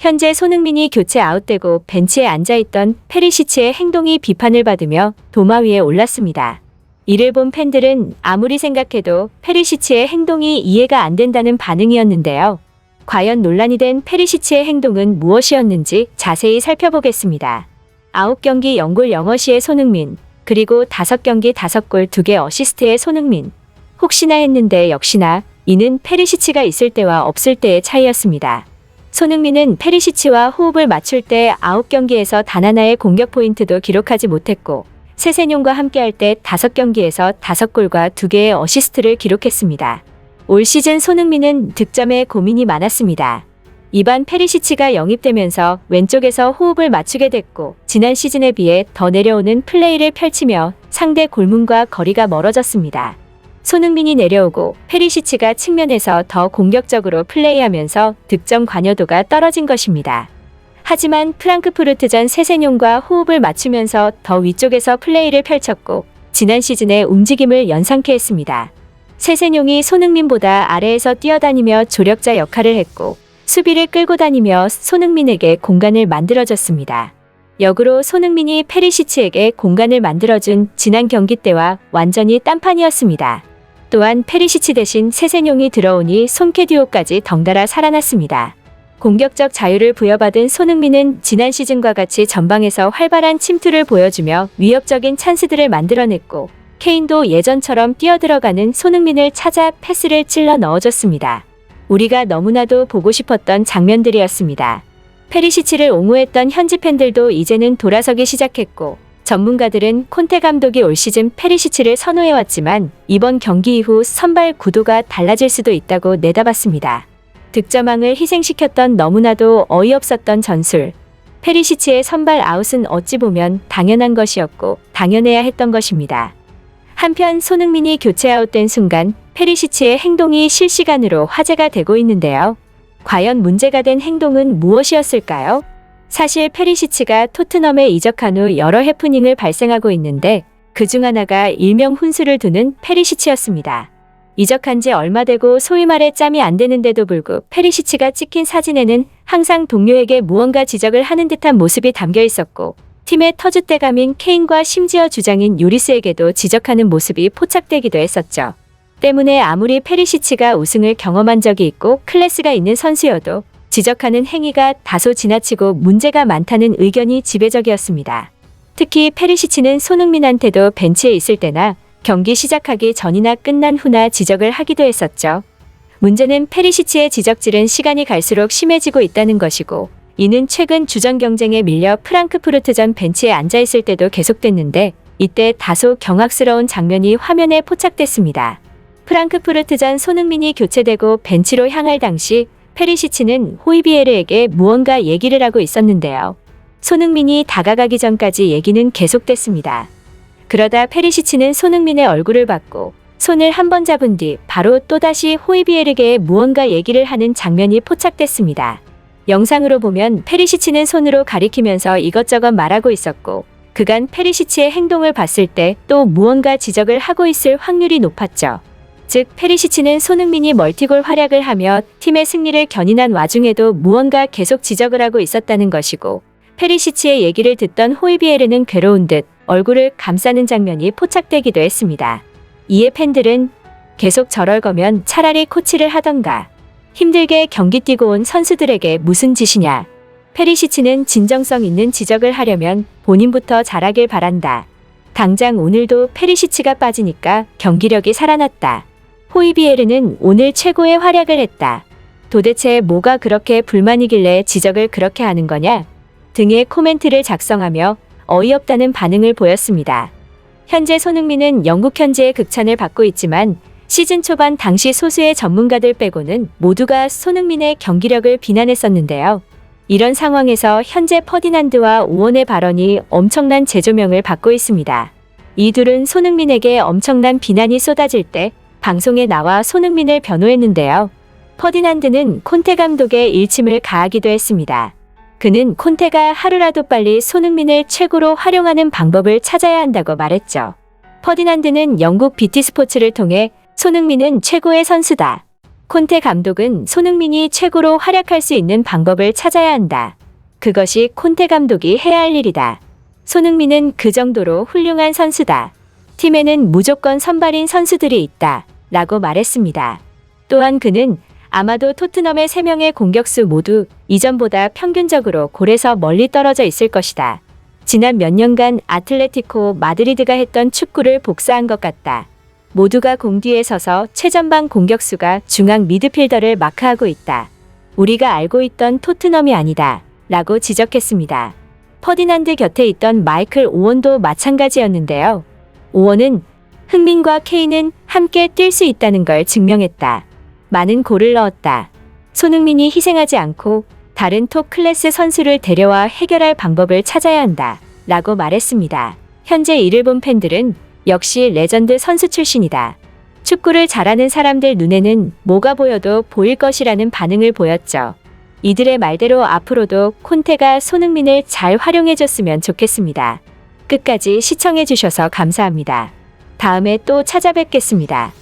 현재 손흥민이 교체 아웃되고 벤치에 앉아있던 페리시치의 행동이 비판을 받으며 도마 위에 올랐습니다. 이를 본 팬들은 아무리 생각해도 페리시치의 행동이 이해가 안 된다는 반응이었는데요. 과연 논란이 된 페리시치의 행동은 무엇이었는지 자세히 살펴보겠습니다. 9경기 0골 0어시의 손흥민, 그리고 5경기 5골 2개 어시스트의 손흥민. 혹시나 했는데 역시나 이는 페리시치가 있을 때와 없을 때의 차이였습니다. 손흥민은 페리시치와 호흡을 맞출 때 9경기에서 단 하나의 공격 포인트도 기록하지 못했고 세세뇽과 함께할 때 5경기에서 5골과 2개의 어시스트를 기록했습니다. 올 시즌 손흥민은 득점에 고민이 많았습니다. 이반 페리시치가 영입되면서 왼쪽에서 호흡을 맞추게 됐고 지난 시즌에 비해 더 내려오는 플레이를 펼치며 상대 골문과 거리가 멀어졌습니다. 손흥민이 내려오고 페리시치가 측면에서 더 공격적으로 플레이하면서 득점 관여도가 떨어진 것입니다. 하지만 프랑크푸르트전 세세뇽과 호흡을 맞추면서 더 위쪽에서 플레이를 펼쳤고 지난 시즌의 움직임을 연상케 했습니다. 세세뇽이 손흥민보다 아래에서 뛰어다니며 조력자 역할을 했고 수비를 끌고 다니며 손흥민에게 공간을 만들어줬습니다. 역으로 손흥민이 페리시치에게 공간을 만들어준 지난 경기 때와 완전히 딴판이었습니다. 또한 페리시치 대신 세세뇽이 들어오니 손케듀오까지 덩달아 살아났습니다. 공격적 자유를 부여받은 손흥민은 지난 시즌과 같이 전방에서 활발한 침투를 보여주며 위협적인 찬스들을 만들어냈고 케인도 예전처럼 뛰어들어가는 손흥민을 찾아 패스를 찔러 넣어줬습니다. 우리가 너무나도 보고 싶었던 장면들이었습니다. 페리시치를 옹호했던 현지 팬들도 이제는 돌아서기 시작했고 전문가들은 콘테 감독이 올 시즌 페리시치를 선호해왔지만 이번 경기 이후 선발 구도가 달라질 수도 있다고 내다봤습니다. 득점왕을 희생시켰던 너무나도 어이없었던 전술. 페리시치의 선발 아웃은 어찌 보면 당연한 것이었고 당연해야 했던 것입니다. 한편 손흥민이 교체 아웃된 순간 페리시치의 행동이 실시간으로 화제가 되고 있는데요. 과연 문제가 된 행동은 무엇이었을까요? 사실 페리시치가 토트넘에 이적한 후 여러 해프닝을 발생하고 있는데 그중 하나가 일명 훈수를 두는 페리시치였습니다. 이적한 지 얼마 되고 소위 말해 짬이 안 되는데도 불구 페리시치가 찍힌 사진에는 항상 동료에게 무언가 지적을 하는 듯한 모습이 담겨 있었고 팀의 터줏대감인 케인과 심지어 주장인 요리스에게도 지적하는 모습이 포착되기도 했었죠. 때문에 아무리 페리시치가 우승을 경험한 적이 있고 클래스가 있는 선수여도 지적하는 행위가 다소 지나치고 문제가 많다는 의견이 지배적이었습니다. 특히 페리시치는 손흥민한테도 벤치에 있을 때나 경기 시작하기 전이나 끝난 후나 지적을 하기도 했었죠. 문제는 페리시치의 지적질은 시간이 갈수록 심해지고 있다는 것이고 이는 최근 주전 경쟁에 밀려 프랑크푸르트전 벤치에 앉아있을 때도 계속됐는데 이때 다소 경악스러운 장면이 화면에 포착됐습니다. 프랑크푸르트전 손흥민이 교체되고 벤치로 향할 당시 페리시치는 호이비에르에게 무언가 얘기를 하고 있었는데요. 손흥민이 다가가기 전까지 얘기는 계속됐습니다. 그러다 페리시치는 손흥민의 얼굴을 받고 손을 한 번 잡은 뒤 바로 또다시 호이비에르에게 무언가 얘기를 하는 장면이 포착됐습니다. 영상으로 보면 페리시치는 손으로 가리키면서 이것저것 말하고 있었고 그간 페리시치의 행동을 봤을 때 또 무언가 지적을 하고 있을 확률이 높았죠. 즉 페리시치는 손흥민이 멀티골 활약을 하며 팀의 승리를 견인한 와중에도 무언가 계속 지적을 하고 있었다는 것이고 페리시치의 얘기를 듣던 호이비에르는 괴로운 듯 얼굴을 감싸는 장면이 포착되기도 했습니다. 이에 팬들은 계속 저럴 거면 차라리 코치를 하던가. 힘들게 경기 뛰고 온 선수들에게 무슨 짓이냐. 페리시치는 진정성 있는 지적을 하려면 본인부터 잘하길 바란다. 당장 오늘도 페리시치가 빠지니까 경기력이 살아났다. 호이비에르는 오늘 최고의 활약을 했다. 도대체 뭐가 그렇게 불만이길래 지적을 그렇게 하는 거냐? 등의 코멘트를 작성하며 어이없다는 반응을 보였습니다. 현재 손흥민은 영국 현지의 극찬을 받고 있지만 시즌 초반 당시 소수의 전문가들 빼고는 모두가 손흥민의 경기력을 비난했었는데요. 이런 상황에서 현재 퍼디난드와 오원의 발언이 엄청난 재조명을 받고 있습니다. 이 둘은 손흥민에게 엄청난 비난이 쏟아질 때 방송에 나와 손흥민을 변호했는데요. 퍼디난드는 콘테 감독의 일침을 가하기도 했습니다. 그는 콘테가 하루라도 빨리 손흥민을 최고로 활용하는 방법을 찾아야 한다고 말했죠. 퍼디난드는 영국 BT 스포츠를 통해 손흥민은 최고의 선수다. 콘테 감독은 손흥민이 최고로 활약할 수 있는 방법을 찾아야 한다. 그것이 콘테 감독이 해야 할 일이다. 손흥민은 그 정도로 훌륭한 선수다. 팀에는 무조건 선발인 선수들이 있다. 라고 말했습니다. 또한 그는 아마도 토트넘의 3명의 공격수 모두 이전보다 평균적으로 골에서 멀리 떨어져 있을 것이다. 지난 몇 년간 아틀레티코 마드리드가 했던 축구를 복사한 것 같다. 모두가 공 뒤에 서서 최전방 공격수가 중앙 미드필더를 마크하고 있다. 우리가 알고 있던 토트넘이 아니다. 라고 지적했습니다. 퍼디난드 곁에 있던 마이클 오원도 마찬가지였는데요. 오원은 흥민과 케인은 함께 뛸 수 있다는 걸 증명했다. 많은 골을 넣었다. 손흥민이 희생하지 않고 다른 톱 클래스 선수를 데려와 해결할 방법을 찾아야 한다. 라고 말했습니다. 현재 이를 본 팬들은 역시 레전드 선수 출신이다. 축구를 잘하는 사람들 눈에는 뭐가 보여도 보일 것이라는 반응을 보였죠. 이들의 말대로 앞으로도 콘테가 손흥민을 잘 활용해줬으면 좋겠습니다. 끝까지 시청해주셔서 감사합니다. 다음에 또 찾아뵙겠습니다.